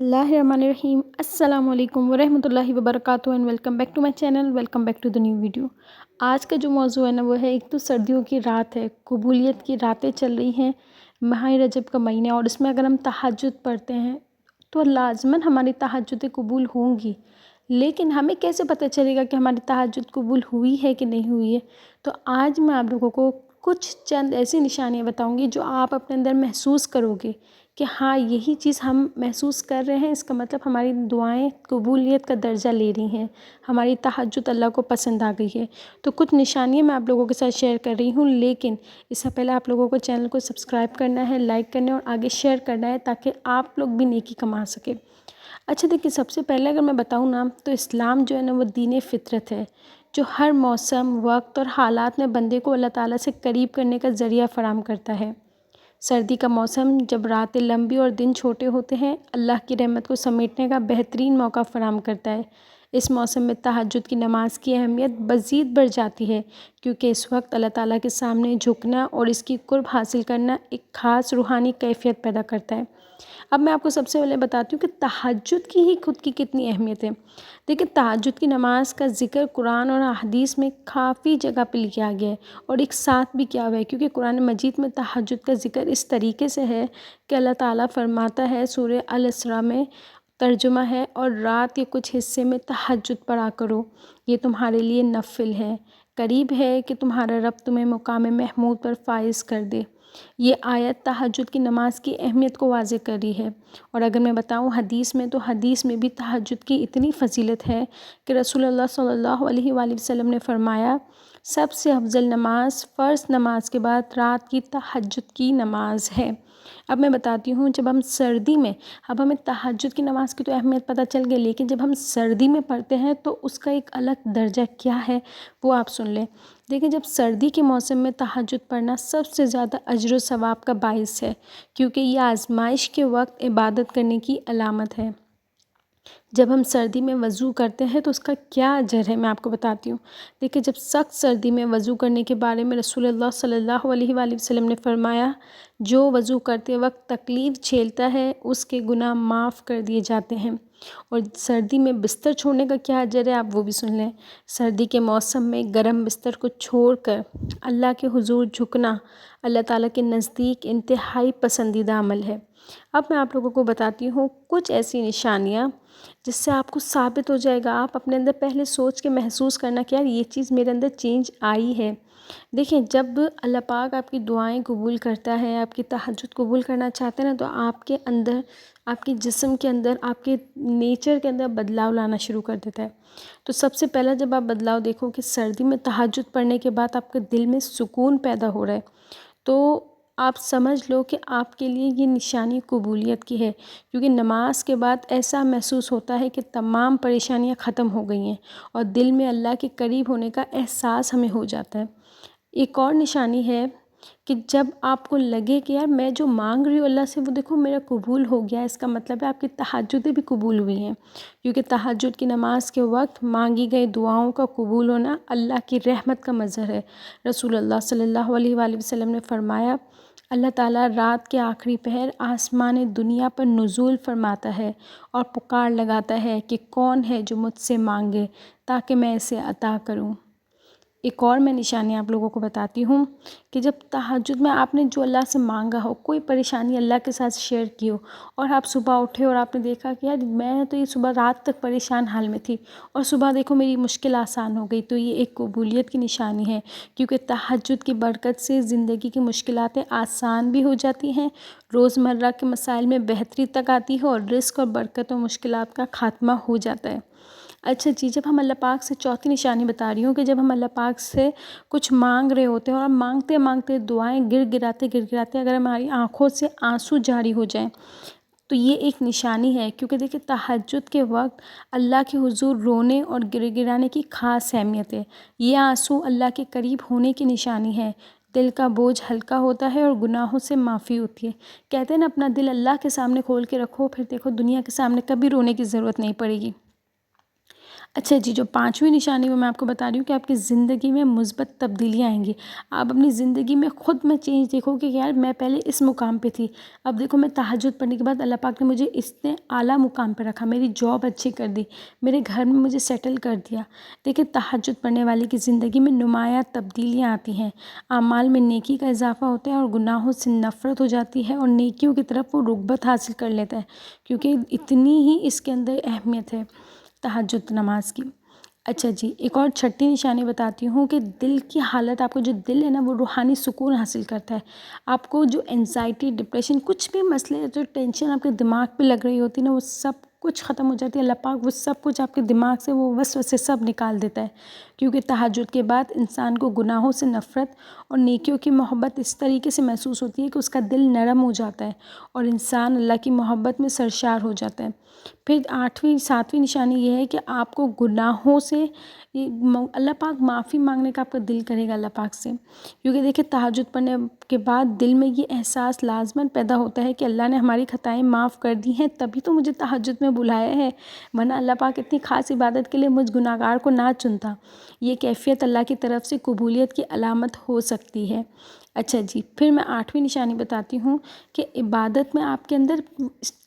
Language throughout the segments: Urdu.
اللہ الرحمن الرحیم السلام علیکم ورحمۃ اللہ وبرکاتہ and welcome back to my channel, welcome back to the new video. آج کا جو موضوع ہے نا وہ ہے، ایک تو سردیوں کی رات ہے، قبولیت کی راتیں چل رہی ہیں، ماہ رجب کا مہینہ، اور اس میں اگر ہم تہجد پڑھتے ہیں تو لازماً ہماری تہجدیں قبول ہوں گی، لیکن ہمیں کیسے پتہ چلے گا کہ ہماری تہجد قبول ہوئی ہے کہ نہیں ہوئی ہے؟ تو آج میں آپ لوگوں کو کچھ چند ایسی نشانیاں بتاؤں گی جو آپ اپنے اندر محسوس کرو گے کہ ہاں یہی چیز ہم محسوس کر رہے ہیں، اس کا مطلب ہماری دعائیں قبولیت کا درجہ لے رہی ہیں، ہماری تہجد اللہ کو پسند آ گئی ہے۔ تو کچھ نشانیاں میں آپ لوگوں کے ساتھ شیئر کر رہی ہوں، لیکن اس سے پہلے آپ لوگوں کو چینل کو سبسکرائب کرنا ہے، لائک کرنا ہے اور آگے شیئر کرنا ہے تاکہ آپ لوگ بھی نیکی کما سکیں۔ اچھا دیکھیے، سب سے پہلے اگر میں بتاؤں نا تو اسلام جو ہے نا وہ دین فطرت ہے، جو ہر موسم، وقت اور حالات میں بندے کو اللہ تعالیٰ سے قریب کرنے کا ذریعہ فراہم کرتا ہے۔ سردی کا موسم جب راتیں لمبی اور دن چھوٹے ہوتے ہیں، اللہ کی رحمت کو سمیٹنے کا بہترین موقع فراہم کرتا ہے۔ اس موسم میں تہجد کی نماز کی اہمیت مزید بڑھ جاتی ہے، کیونکہ اس وقت اللہ تعالیٰ کے سامنے جھکنا اور اس کی قرب حاصل کرنا ایک خاص روحانی کیفیت پیدا کرتا ہے۔ اب میں آپ کو سب سے پہلے بتاتی ہوں کہ تہجد کی ہی خود کی کتنی اہمیت ہے۔ دیکھیں، تہجد کی نماز کا ذکر قرآن اور حدیث میں کافی جگہ پہ کیا گیا ہے اور ایک ساتھ بھی کیا ہوا ہے، کیونکہ قرآن مجید میں تہجد کا ذکر اس طریقے سے ہے کہ اللہ تعالیٰ فرماتا ہے، سورہ الاسراء میں ترجمہ ہے، اور رات کے کچھ حصے میں تہجد پڑھا کرو، یہ تمہارے لیے نفل ہے، قریب ہے کہ تمہارا رب تمہیں مقام محمود پر فائز کر دے۔ یہ آیت تہجد کی نماز کی اہمیت کو واضح کر رہی ہے۔ اور اگر میں بتاؤں حدیث میں، تو حدیث میں بھی تہجد کی اتنی فضیلت ہے کہ رسول اللہ صلی اللہ علیہ وآلہ وسلم نے فرمایا، سب سے افضل نماز فرض نماز کے بعد رات کی تہجد کی نماز ہے۔ اب میں بتاتی ہوں، جب ہم سردی میں، اب ہمیں تہجد کی نماز کی تو اہمیت پتہ چل گئی، لیکن جب ہم سردی میں پڑھتے ہیں تو اس کا ایک الگ درجہ کیا ہے وہ آپ سن لیں۔ دیکھیں، جب سردی کے موسم میں تہجد پڑھنا سب سے زیادہ اجر و ثواب کا باعث ہے، کیونکہ یہ آزمائش کے وقت عبادت کرنے کی علامت ہے۔ جب ہم سردی میں وضو کرتے ہیں تو اس کا کیا اجر ہے، میں آپ کو بتاتی ہوں۔ دیکھیں، جب سخت سردی میں وضو کرنے کے بارے میں رسول اللہ صلی اللہ علیہ وآلہ وسلم نے فرمایا، جو وضو کرتے وقت تکلیف جھیلتا ہے اس کے گناہ معاف کر دیے جاتے ہیں۔ اور سردی میں بستر چھوڑنے کا کیا اجر ہے، آپ وہ بھی سن لیں۔ سردی کے موسم میں گرم بستر کو چھوڑ کر اللہ کے حضور جھکنا اللہ تعالیٰ کے نزدیک انتہائی پسندیدہ عمل ہے۔ اب میں آپ لوگوں کو بتاتی ہوں کچھ ایسی نشانیاں جس سے آپ کو ثابت ہو جائے گا، آپ اپنے اندر پہلے سوچ کے محسوس کرنا کہ یار یہ چیز میرے اندر چینج آئی ہے۔ دیکھیں، جب اللہ پاک آپ کی دعائیں قبول کرتا ہے، آپ کی تہجد قبول کرنا چاہتے ہیں نا، تو آپ کے اندر، آپ کے جسم کے اندر، آپ کے نیچر کے اندر بدلاؤ لانا شروع کر دیتا ہے۔ تو سب سے پہلا جب آپ بدلاؤ دیکھو کہ سردی میں تہجد پڑھنے کے بعد آپ کے دل میں سکون پیدا ہو رہا ہے، تو آپ سمجھ لو کہ آپ کے لیے یہ نشانی قبولیت کی ہے، کیونکہ نماز کے بعد ایسا محسوس ہوتا ہے کہ تمام پریشانیاں ختم ہو گئی ہیں اور دل میں اللہ کے قریب ہونے کا احساس ہمیں ہو جاتا ہے۔ ایک اور نشانی ہے کہ جب آپ کو لگے کہ یار میں جو مانگ رہی ہوں اللہ سے وہ دیکھو میرا قبول ہو گیا ہے، اس کا مطلب ہے آپ کی تہجدیں بھی قبول ہوئی ہیں، کیونکہ تہجد کی نماز کے وقت مانگی گئی دعاؤں کا قبول ہونا اللہ کی رحمت کا مظہر ہے۔ رسول اللہ صلی اللہ علیہ وآلہ وسلم نے فرمایا، اللہ تعالیٰ رات کے آخری پہر آسمان دنیا پر نزول فرماتا ہے اور پکار لگاتا ہے کہ کون ہے جو مجھ سے مانگے تاکہ میں اسے عطا کروں۔ ایک اور میں نشانی آپ لوگوں کو بتاتی ہوں کہ جب تہجد میں آپ نے جو اللہ سے مانگا ہو، کوئی پریشانی اللہ کے ساتھ شیئر کی ہو، اور آپ صبح اٹھے اور آپ نے دیکھا کہ یار میں تو یہ صبح رات تک پریشان حال میں تھی اور صبح دیکھو میری مشکل آسان ہو گئی، تو یہ ایک قبولیت کی نشانی ہے، کیونکہ تہجد کی برکت سے زندگی کی مشکلاتیں آسان بھی ہو جاتی ہیں، روزمرہ کے مسائل میں بہتری تک آتی ہے اور رزق اور برکت و مشکلات کا خاتمہ ہو جاتا ہے۔ اچھا جی، جب ہم اللہ پاک سے چوتھی نشانی بتا رہی ہوں کہ جب ہم اللہ پاک سے کچھ مانگ رہے ہوتے ہیں اور ہم مانگتے مانگتے دعائیں گر گراتے اگر ہماری آنکھوں سے آنسو جاری ہو جائیں تو یہ ایک نشانی ہے، کیونکہ دیکھیں تہجد کے وقت اللہ کے حضور رونے اور گر گرانے کی خاص اہمیت ہے۔ یہ آنسو اللہ کے قریب ہونے کی نشانی ہے، دل کا بوجھ ہلکا ہوتا ہے اور گناہوں سے معافی ہوتی ہے۔ کہتے ہیں نا، اپنا دل اللہ کے سامنے کھول کے رکھو، پھر دیکھو دنیا کے سامنے کبھی رونے کی ضرورت نہیں پڑے گی۔ اچھا جی، جو 5ویں نشانی وہ میں آپ کو بتا رہی ہوں کہ آپ کی زندگی میں مثبت تبدیلیاں آئیں گی۔ آپ اپنی زندگی میں خود میں چینج دیکھو کہ یار میں پہلے اس مقام پہ تھی، اب دیکھو میں تہجد پڑھنے کے بعد اللہ پاک نے مجھے اتنے اعلیٰ مقام پہ رکھا، میری جاب اچھی کر دی، میرے گھر میں مجھے سیٹل کر دیا۔ دیکھیں تہجد پڑھنے والے کی زندگی میں نمایاں تبدیلیاں آتی ہیں، اعمال میں نیکی کا اضافہ ہوتا ہے اور گناہوں سے نفرت ہو جاتی ہے اور نیکیوں کی طرف وہ رغبت حاصل کر لیتا ہے، کیونکہ اتنی ہی اس کے اندر اہمیت ہے تہجد نماز کی۔ اچھا جی، ایک اور چھٹی نشانی بتاتی ہوں کہ دل کی حالت، آپ کو جو دل ہے نا وہ روحانی سکون حاصل کرتا ہے۔ آپ کو جو انزائٹی، ڈپریشن، کچھ بھی مسئلے، جو ٹینشن آپ کے دماغ پہ لگ رہی ہوتی ہے نا وہ سب کچھ ختم ہو جاتی ہے۔ اللہ پاک وہ سب کچھ آپ کے دماغ سے، وہ وسوسے سب نکال دیتا ہے، کیونکہ تہجد کے بعد انسان کو گناہوں سے نفرت اور نیکیوں کی محبت اس طریقے سے محسوس ہوتی ہے کہ اس کا دل نرم ہو جاتا ہے اور انسان اللہ کی محبت میں سرشار ہو جاتا ہے۔ پھر 7ویں نشانی یہ ہے کہ آپ کو گناہوں سے اللہ پاک معافی مانگنے کا آپ کا دل کرے گا اللہ پاک سے، کیونکہ دیکھیں تہجد پڑھنے کے بعد دل میں یہ احساس لازماً پیدا ہوتا ہے کہ اللہ نے ہماری خطائیں معاف کر دی ہیں، تبھی تو مجھے تہجد میں بلایا ہے، ورنہ اللہ پاک اتنی خاص عبادت کے لیے مجھ گناہگار کو نہ چنتا۔ یہ کیفیت اللہ کی طرف سے قبولیت کی علامت ہو سکتی ہے۔ اچھا جی، پھر میں 8ویں نشانی بتاتی ہوں کہ عبادت میں آپ کے اندر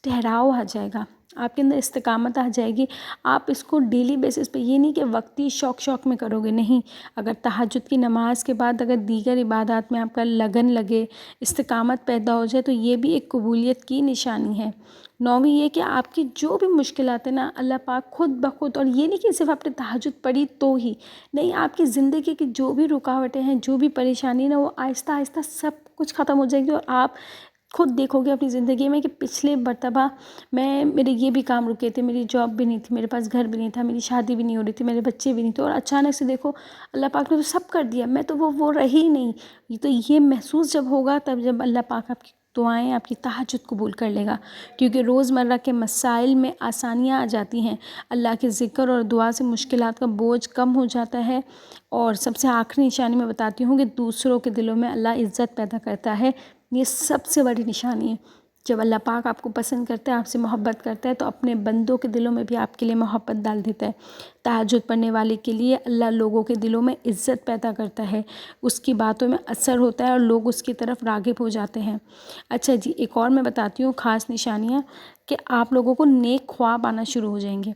ٹھہراؤ آ جائے گا، آپ کے اندر استقامت آ جائے گی۔ آپ اس کو ڈیلی بیسس پہ، یہ نہیں کہ وقتی شوق میں کرو گے، نہیں، اگر تہجد کی نماز کے بعد اگر دیگر عبادات میں آپ کا لگن لگے، استقامت پیدا ہو جائے تو یہ بھی ایک قبولیت کی نشانی ہے۔ 9ویں یہ کہ آپ کی جو بھی مشکلات ہیں نا اللہ پاک خود بخود، اور یہ نہیں کہ صرف آپ نے تہجد پڑھی تو ہی نہیں، آپ کی زندگی کی جو بھی رکاوٹیں ہیں، جو بھی پریشانی نا وہ آہستہ آہستہ سب کچھ ختم ہو جائے گی، اور آپ خود دیکھو گے اپنی زندگی میں کہ پچھلے مرتبہ میرے یہ بھی کام رکے تھے، میری جاب بھی نہیں تھی، میرے پاس گھر بھی نہیں تھا، میری شادی بھی نہیں ہو رہی تھی، میرے بچے بھی نہیں تھے، اور اچانک سے دیکھو اللہ پاک نے تو سب کر دیا، میں تو وہ رہی نہیں۔ تو یہ محسوس جب ہوگا تب جب اللہ پاک آپ کی دعائیں، آپ کی تہجد قبول کر لے گا، کیونکہ روزمرہ کے مسائل میں آسانیاں آ جاتی ہیں، اللہ کے ذکر اور دعا سے مشکلات کا بوجھ کم ہو جاتا ہے۔ اور سب سے آخری نشانی میں بتاتی ہوں کہ دوسروں کے دلوں میں اللہ عزت پیدا کرتا ہے، یہ سب سے بڑی نشانی ہے۔ جب اللہ پاک آپ کو پسند کرتا ہے، آپ سے محبت کرتا ہے، تو اپنے بندوں کے دلوں میں بھی آپ کے لیے محبت ڈال دیتا ہے۔ تہجد پڑھنے والے کے لیے اللہ لوگوں کے دلوں میں عزت پیدا کرتا ہے، اس کی باتوں میں اثر ہوتا ہے اور لوگ اس کی طرف راغب ہو جاتے ہیں۔ اچھا جی، ایک اور میں بتاتی ہوں خاص نشانیاں کہ آپ لوگوں کو نیک خواب آنا شروع ہو جائیں گے۔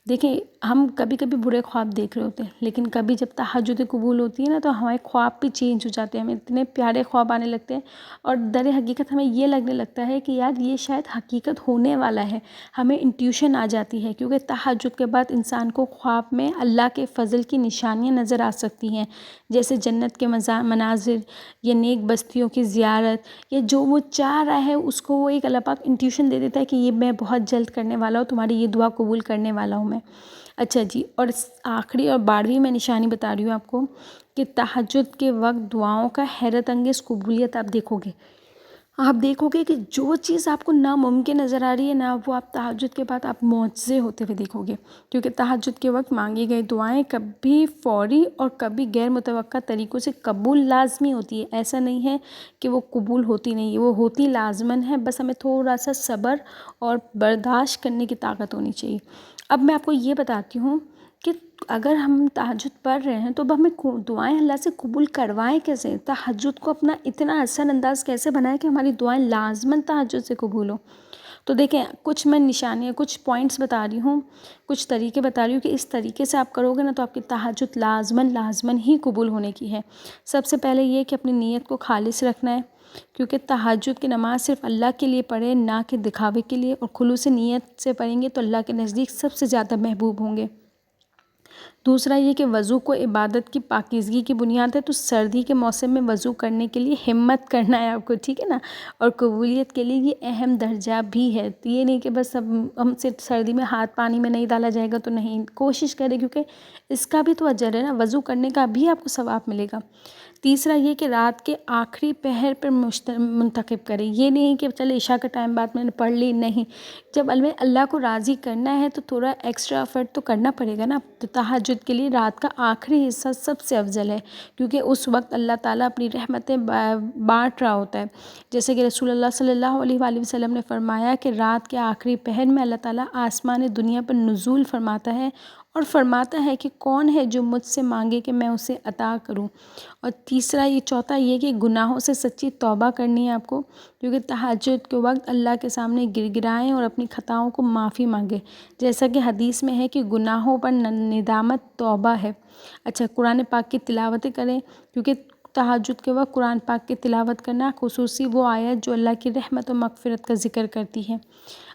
دیکھیں ہم کبھی کبھی برے خواب دیکھ رہے ہوتے ہیں، لیکن کبھی جب تہجد قبول ہوتی ہے نا تو ہمارے خواب بھی چینج ہو جاتے ہیں، ہمیں اتنے پیارے خواب آنے لگتے ہیں، اور در حقیقت ہمیں یہ لگنے لگتا ہے کہ یار یہ شاید حقیقت ہونے والا ہے، ہمیں انٹیوشن آ جاتی ہے، کیونکہ تہجد کے بعد انسان کو خواب میں اللہ کے فضل کی نشانیاں نظر آ سکتی ہیں، جیسے جنت کے مناظر یا نیک بستیوں کی زیارت، یا جو وہ چاہ رہا ہے اس کو وہ ایک اللہ پاک انٹیوشن دے دیتا ہے کہ یہ میں بہت جلد کرنے والا ہوں، تمہاری یہ دعا قبول کرنے والا ہوں میں۔ اچھا جی، اور آخری اور 12ویں میں نشانی بتا رہی ہوں آپ کو کہ تہجد کے وقت دعاؤں کا حیرت انگیز قبولیت آپ دیکھو گے۔ آپ دیکھو گے کہ جو چیز آپ کو ناممکن نظر آ رہی ہے نا، وہ آپ تہجد کے بعد آپ معجزے ہوتے ہوئے دیکھو گے، کیونکہ تہجد کے وقت مانگی گئی دعائیں کبھی فوری اور کبھی غیر متوقع طریقوں سے قبول لازمی ہوتی ہے۔ ایسا نہیں ہے کہ وہ قبول ہوتی نہیں ہے، وہ ہوتی لازماً ہے، بس ہمیں تھوڑا سا صبر اور برداشت کرنے کی طاقت ہونی چاہیے۔ اب میں آپ کو یہ بتاتی ہوں کہ اگر ہم تہجد پڑھ رہے ہیں تو اب ہمیں دعائیں اللہ سے قبول کروائیں کیسے، تہجد کو اپنا اتنا اثر انداز کیسے بنائیں کہ ہماری دعائیں لازماً تہجد سے قبول ہوں۔ تو دیکھیں کچھ میں نشانیاں، کچھ پوائنٹس بتا رہی ہوں، کچھ طریقے بتا رہی ہوں کہ اس طریقے سے آپ کرو گے نا تو آپ کی تہجد لازماً ہی قبول ہونے کی ہے۔ سب سے پہلے یہ کہ اپنی نیت کو خالص رکھنا ہے، کیونکہ تہجد کی نماز صرف اللہ کے لیے پڑھیں، نہ کہ دکھاوے کے لیے، اور خلوص نیت سے پڑھیں گے تو اللہ کے نزدیک سب سے زیادہ محبوب ہوں گے۔ دوسرا یہ کہ وضو کو عبادت کی پاکیزگی کی بنیاد ہے، تو سردی کے موسم میں وضو کرنے کے لیے ہمت کرنا ہے آپ کو، ٹھیک ہے نا، اور قبولیت کے لیے یہ اہم درجہ بھی ہے۔ تو یہ نہیں کہ بس اب ہم صرف سردی میں ہاتھ پانی میں نہیں ڈالا جائے گا تو نہیں، کوشش کریں، کیونکہ اس کا بھی تو اجر ہے نا، وضو کرنے کا بھی آپ کو ثواب ملے گا۔ تیسرا یہ کہ رات کے آخری پہر پر منتخب کریں، یہ نہیں کہ چلے عشاء کا ٹائم بعد میں نے پڑھ لی، نہیں، جب اللہ کو راضی کرنا ہے تو تھوڑا ایکسٹرا ایفرٹ تو کرنا پڑے گا نا۔ تو تہجد کے لیے رات کا آخری حصہ سب سے افضل ہے، کیونکہ اس وقت اللہ تعالیٰ اپنی رحمتیں بانٹ رہا ہوتا ہے، جیسے کہ رسول اللہ صلی اللہ علیہ وآلہ وسلم نے فرمایا کہ رات کے آخری پہر میں اللہ تعالیٰ آسمان دنیا پر نزول فرماتا ہے اور فرماتا ہے کہ کون ہے جو مجھ سے مانگے کہ میں اسے عطا کروں۔ اور چوتھا یہ کہ گناہوں سے سچی توبہ کرنی ہے آپ کو، کیونکہ تہجد کے وقت اللہ کے سامنے گر گرائیں اور اپنی خطاؤں کو معافی مانگے، جیسا کہ حدیث میں ہے کہ گناہوں پر ندامت توبہ ہے۔ اچھا، قرآن پاک کی تلاوتیں کریں، کیونکہ تہجد کے وقت قرآن پاک کی تلاوت کرنا خصوصی وہ آیت جو اللہ کی رحمت و مغفرت کا ذکر کرتی ہے۔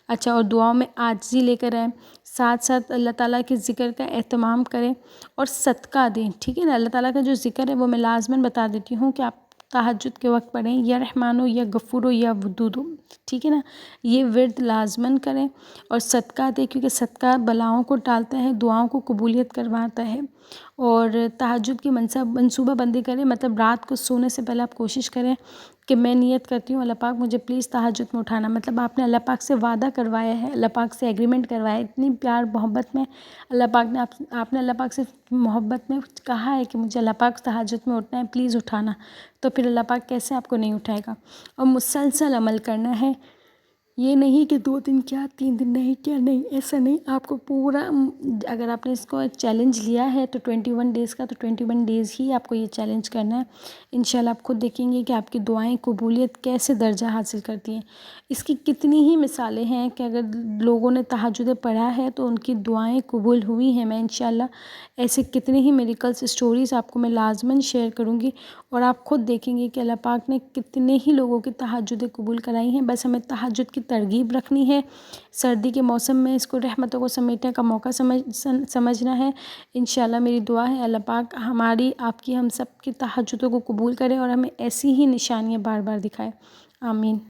اچھا، اور دعاؤں میں عاجزی لے کر آئیں، ساتھ ساتھ اللہ تعالیٰ کے ذکر کا اہتمام کریں اور صدقہ دیں، ٹھیک ہے نا۔ اللہ تعالیٰ کا جو ذکر ہے وہ میں لازماً بتا دیتی ہوں کہ آپ تہجد کے وقت پڑھیں، یا رحمانو یا غفورو یا ودودو، ٹھیک ہے نا، یہ ورد لازماً کریں اور صدقہ دیں، کیونکہ صدقہ بلاؤں کو ٹالتا ہے، دعاؤں کو قبولیت کرواتا ہے۔ اور تہجد کی منصوبہ بندی کریں، مطلب رات کو سونے سے پہلے آپ کوشش کریں کہ میں نیت کرتی ہوں اللہ پاک مجھے پلیز تہجد میں اٹھانا، مطلب آپ نے اللہ پاک سے وعدہ کروایا ہے، اللہ پاک سے ایگریمنٹ کروایا ہے، اتنی پیار محبت میں اللہ پاک نے آپ نے اللہ پاک سے محبت میں کہا ہے کہ مجھے اللہ پاک تہجد میں اٹھنا ہے، پلیز اٹھانا، تو پھر اللہ پاک کیسے آپ کو نہیں اٹھائے گا۔ اور مسلسل عمل کرنا ہے، یہ نہیں کہ 2 دن کیا 3 دن نہیں کیا، نہیں، ایسا نہیں، آپ کو پورا، اگر آپ نے اس کو چیلنج لیا ہے تو 21 ڈیز کا، تو 21 ڈیز ہی آپ کو یہ چیلنج کرنا ہے۔ انشاءاللہ آپ خود دیکھیں گے کہ آپ کی دعائیں قبولیت کیسے درجہ حاصل کرتی ہیں۔ اس کی کتنی ہی مثالیں ہیں کہ اگر لوگوں نے تہجد پڑھا ہے تو ان کی دعائیں قبول ہوئی ہیں۔ میں انشاءاللہ ایسے کتنے ہی میریکلس اسٹوریز آپ کو میں لازماً شیئر کروں گی، اور آپ خود دیکھیں گے کہ اللہ پاک نے کتنے ہی لوگوں کی تہجدیں قبول کرائی ہیں۔ بس ہمیں تہجد کی ترغیب رکھنی ہے، سردی کے موسم میں اس کو رحمتوں کو سمیٹنے کا موقع سمجھنا ہے۔ انشاءاللہ میری دعا ہے اللہ پاک ہماری، آپ کی، ہم سب کی تہجدوں کو قبول کرے اور ہمیں ایسی ہی نشانیاں بار بار دکھائے۔ آمین۔